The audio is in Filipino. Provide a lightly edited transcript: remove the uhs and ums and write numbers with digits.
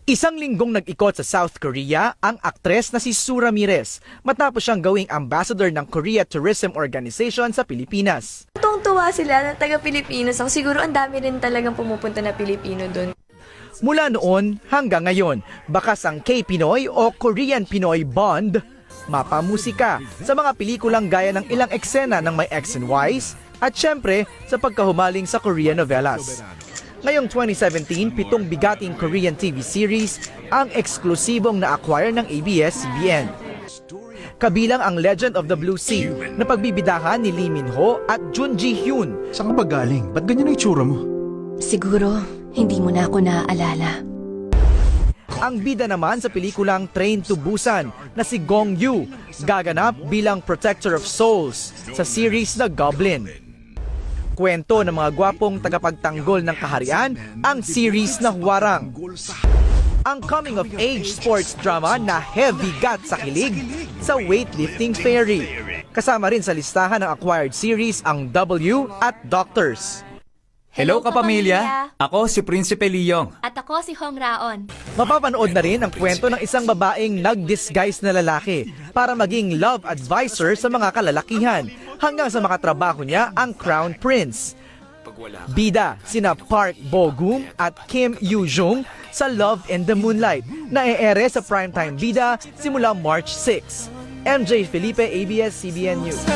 Isang linggong nag-ikot sa South Korea ang aktres na si Sue Ramirez matapos siyang gawing ambassador ng Korea Tourism Organization sa Pilipinas. Tuwang-tuwa sila na taga-Pilipinas ako. Siguro ang dami rin talagang pumupunta na Pilipino doon. Mula noon hanggang ngayon, bakas ang K-Pinoy o Korean-Pinoy bond, mapamusika sa mga pelikulang gaya ng ilang eksena ng My X and Ys at syempre sa pagkahumaling sa Korean novelas. Ngayong 2017, 7 bigating Korean TV series ang eksklusibong na-acquire ng ABS-CBN. Kabilang ang Legend of the Blue Sea na pagbibidahan ni Lee Min-ho at Jun Ji-hyun. Saan ka ba galing? Ba't ganyan ang itsura mo? Siguro, hindi mo na ako naaalala. Ang bida naman sa pelikulang Train to Busan na si Gong Yoo, gaganap bilang Protector of Souls sa series na Goblin. Kwento ng mga gwapong tagapagtanggol ng kaharian ang series na Hwarang. Ang coming-of-age sports drama na heavy gut sa kilig sa Weightlifting Fairy. Kasama rin sa listahan ng acquired series ang W at Doctors. Hello kapamilya! Ako si Prinsipe Leong. At ako si Hong Raon. Mapapanood na rin ang kwento ng isang babaeng nag-disguise na lalaki para maging love advisor sa mga kalalakihan hanggang sa makatrabaho niya ang Crown Prince. Bida sina Park Bo-gum at Kim Yoo-jung sa Love in the Moonlight na e-ere sa Primetime Bida simula March 6. MJ Felipe, ABS-CBN News.